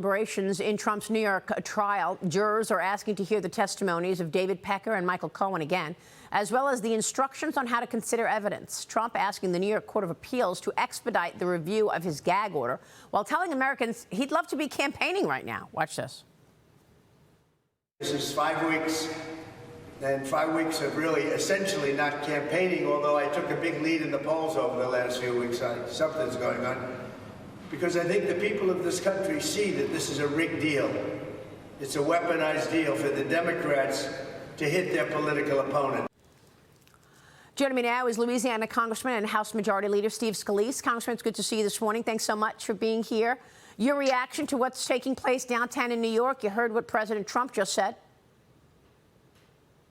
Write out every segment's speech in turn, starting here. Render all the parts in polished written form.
Deliberations in Trump's New York trial. Jurors are asking to hear the testimonies of David Pecker and Michael Cohen again, as well as the instructions on how to consider evidence. Trump asking the New York Court of Appeals to expedite the review of his gag order, while telling Americans he'd love to be campaigning right now. Watch this. This is 5 weeks, and 5 weeks of really essentially not campaigning, although I took a big lead in the polls over the last few weeks. Something's going on. Because I think the people of this country see that this is a rigged deal. It's a weaponized deal for the Democrats to hit their political opponent. Joining me now is Louisiana Congressman and House Majority Leader Steve Scalise. Congressman, it's good to see you this morning. Thanks so much for being here. Your reaction to what's taking place downtown in New York? You heard what President Trump just said.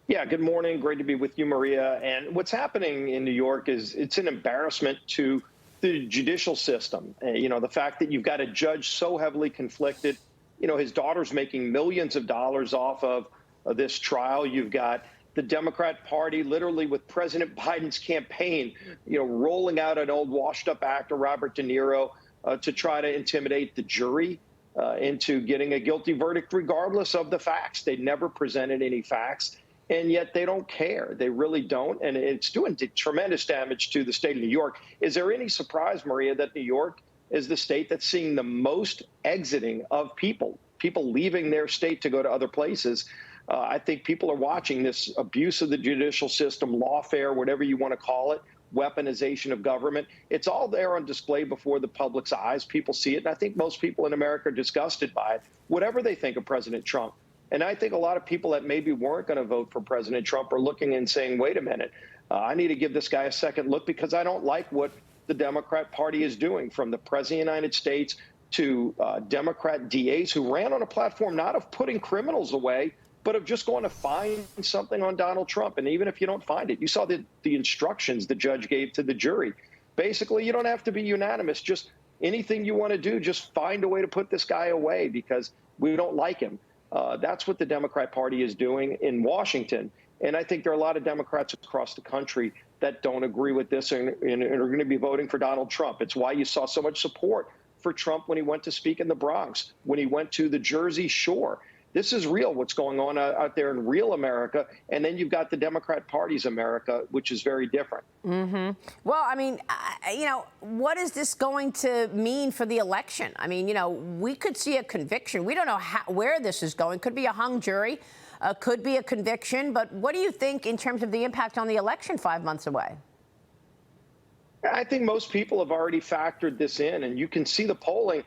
Yeah, good morning. Great to be with you, Maria. And what's happening in New York is it's an embarrassment to the judicial system. The fact that you've got a judge so heavily conflicted, his daughter's making millions of dollars off of this trial. You've got the Democrat Party literally with President Biden's campaign, rolling out an old washed up actor, Robert De Niro, to try to intimidate the jury into getting a guilty verdict, regardless of the facts. They never presented any facts. And yet they don't care. They really don't. And it's doing tremendous damage to the state of New York. Is there any surprise, Maria, that New York is the state that's seeing the most exiting of people leaving their state to go to other places? I think people are watching this abuse of the judicial system, lawfare, whatever you want to call it, weaponization of government. It's all there on display before the public's eyes. People see it. And I think most people in America are disgusted by it, whatever they think of President Trump. And I think a lot of people that maybe weren't going to vote for President Trump are looking and saying, wait a minute, I need to give this guy a second look because I don't like what the Democrat Party is doing, from the President of the United States to Democrat DAs who ran on a platform not of putting criminals away, but of just going to find something on Donald Trump. And even if you don't find it, you saw the instructions the judge gave to the jury. Basically, you don't have to be unanimous. Just anything you want to do, just find a way to put this guy away because we don't like him. That's what the Democrat Party is doing in Washington. And I think there are a lot of Democrats across the country that don't agree with this and are going to be voting for Donald Trump. It's why you saw so much support for Trump when he went to speak in the Bronx, when he went to the Jersey Shore. This is real, what's going on out there in real America. And then you've got the Democrat Party's America, which is very different. Mm-hmm. Well, I mean, what is this going to mean for the election? I mean, we could see a conviction. We don't know where this is going. Could be a hung jury, could be a conviction. But what do you think in terms of the impact on the election 5 months away? I think most people have already factored this in, and you can see the polling.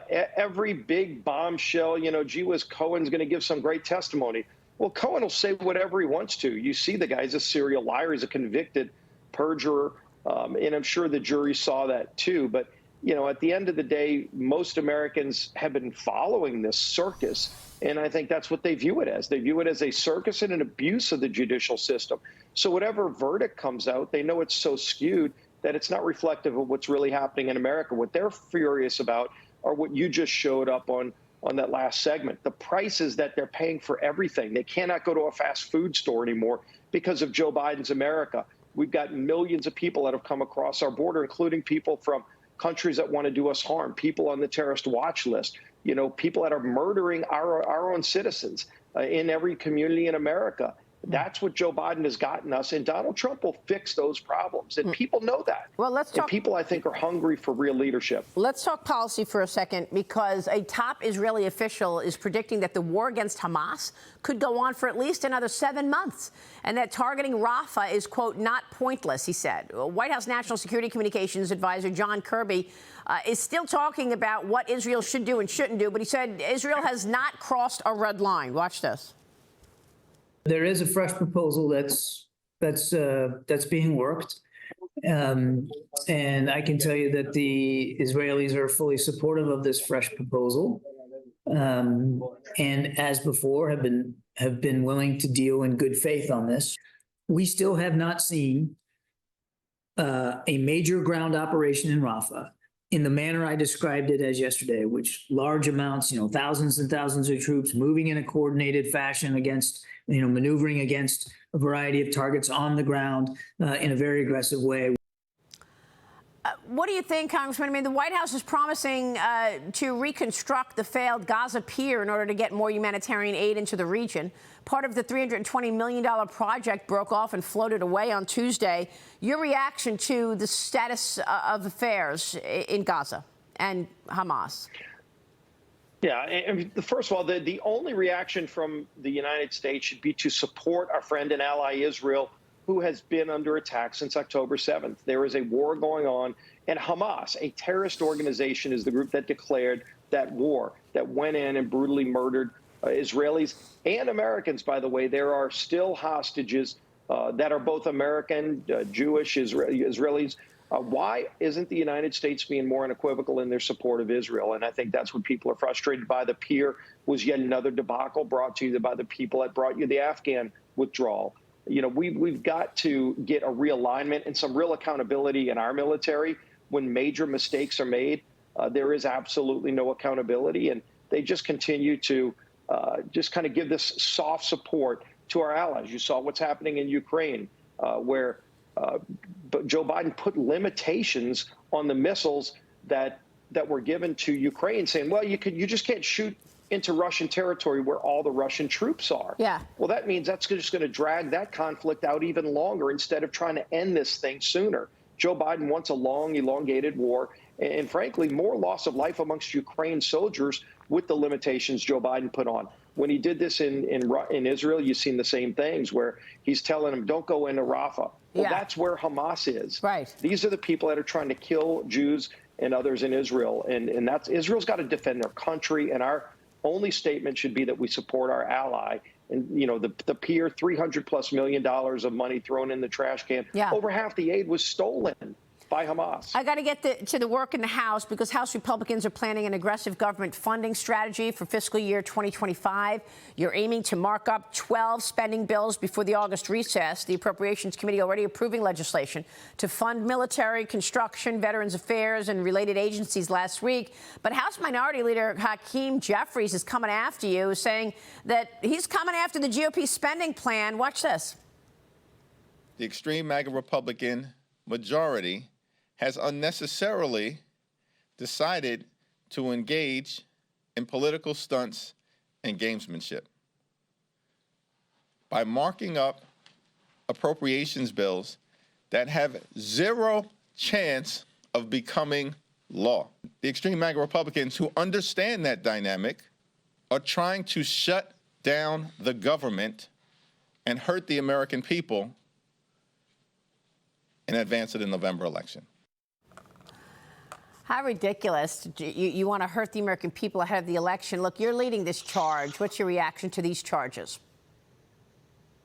Every big bombshell, gee whiz, Cohen's going to give some great testimony. Well, Cohen will say whatever he wants to. You see the guy's a serial liar. He's a convicted perjurer. And I'm sure the jury saw that too. But, at the end of the day, most Americans have been following this circus. And I think that's what they view it as. They view it as a circus and an abuse of the judicial system. So whatever verdict comes out, they know it's so skewed that it's not reflective of what's really happening in America. What they're furious about are what you just showed up on that last segment, the prices that they're paying for everything. They cannot go to a fast food store anymore because of Joe Biden's America. We've got millions of people that have come across our border, including people from countries that want to do us harm, people on the terrorist watch list, people that are murdering our own citizens in every community in America. That's what Joe Biden has gotten us, and Donald Trump will fix those problems, and people know that. Well, let's talk. And people, I think, are hungry for real leadership. Let's talk policy for a second, because a top Israeli official is predicting that the war against Hamas could go on for at least another 7 months, and that targeting Rafah is, quote, not pointless, he said. White House National Security Communications Advisor John Kirby is still talking about what Israel should do and shouldn't do, but he said Israel has not crossed a red line. Watch this. There is a fresh proposal that's being worked, and I can tell you that the Israelis are fully supportive of this fresh proposal, and as before have been willing to deal in good faith on this. We still have not seen a major ground operation in Rafah in the manner I described it as yesterday, which large amounts, thousands and thousands of troops moving in a coordinated fashion against, maneuvering against a variety of targets on the ground in a very aggressive way. What do you think, Congressman? I mean, the White House is promising to reconstruct the failed Gaza pier in order to get more humanitarian aid into the region. Part of the $320 million project broke off and floated away on Tuesday. Your reaction to the status of affairs in Gaza and Hamas? Yeah, and first of all, the only reaction from the United States should be to support our friend and ally Israel, who has been under attack since October 7th. There is a war going on, and Hamas, a terrorist organization, is the group that declared that war, that went in and brutally murdered Israelis and Americans, by the way. There are still hostages that are both American, Jewish, Israelis. Why isn't the United States being more unequivocal in their support of Israel? And I think that's what people are frustrated by. The pier was yet another debacle brought to you by the people that brought you the Afghan withdrawal. You know, we've got to get a realignment and some real accountability in our military. When major mistakes are made, there is absolutely no accountability. And they just continue to just kind of give this soft support to our allies. You saw what's happening in Ukraine, where Joe Biden put limitations on the missiles that were given to Ukraine, saying, well, you just can't shoot into Russian territory where all the Russian troops are. Yeah. Well, that means that's just going to drag that conflict out even longer instead of trying to end this thing sooner. Joe Biden wants a long, elongated war, and frankly, more loss of life amongst Ukraine soldiers with the limitations Joe Biden put on. When he did this in Israel, you've seen the same things where he's telling them, don't go into Rafah. Well, that's where Hamas is. Right. These are the people that are trying to kill Jews and others in Israel. And that's Israel's got to defend their country. And our only statement should be that we support our ally. And, you know, the pier, $300+ million of money thrown in the trash can. Yeah. Over half the aid was stolen by Hamas. I got to get to the work in the House, because House Republicans are planning an aggressive government funding strategy for fiscal year 2025. You're aiming to mark up 12 spending bills before the August recess. The Appropriations Committee already approving legislation to fund military, construction, Veterans Affairs, and related agencies last week. But House Minority Leader Hakeem Jeffries is coming after you, saying that he's coming after the GOP spending plan. Watch this. The extreme MAGA Republican majority has unnecessarily decided to engage in political stunts and gamesmanship by marking up appropriations bills that have zero chance of becoming law. The extreme MAGA Republicans who understand that dynamic are trying to shut down the government and hurt the American people in advance of the November election. How ridiculous. You want to hurt the American people ahead of the election. Look, you're leading this charge. What's your reaction to these charges?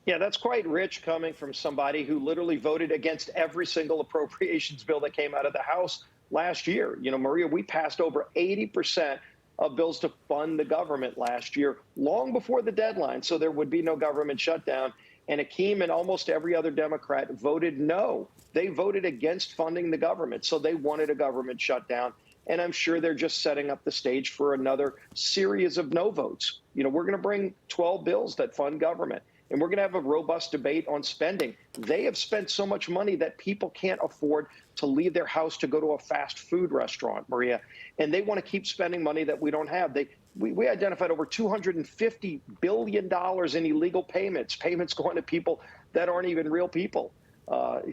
Yeah, that's quite rich coming from somebody who literally voted against every single appropriations bill that came out of the House last year. You know, Maria, we passed over 80% of bills to fund the government last year, long before the deadline, so there would be no government shutdown. And Hakeem and almost every other Democrat voted no. They voted against funding the government, so they wanted a government shutdown. And I'm sure they're just setting up the stage for another series of no votes. You know, we're going to bring 12 bills that fund government, and we're going to have a robust debate on spending. They have spent so much money that people can't afford to leave their house to go to a fast food restaurant, Maria. And they want to keep spending money that we don't have. We identified over $250 billion in illegal payments going to people that aren't even real people,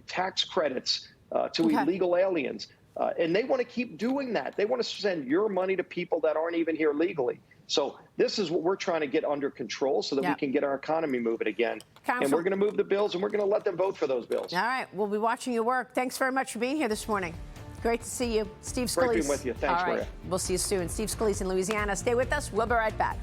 tax credits to illegal aliens. And they want to keep doing that. They want to send your money to people that aren't even here legally. So this is what we're trying to get under control so that we can get our economy moving again. And we're going to move the bills, and we're going to let them vote for those bills. All right. We'll be watching your work. Thanks very much for being here this morning. Great to see you. Steve Scalise. Great being with you. Thanks, All right. Maria. We'll see you soon. Steve Scalise in Louisiana. Stay with us. We'll be right back.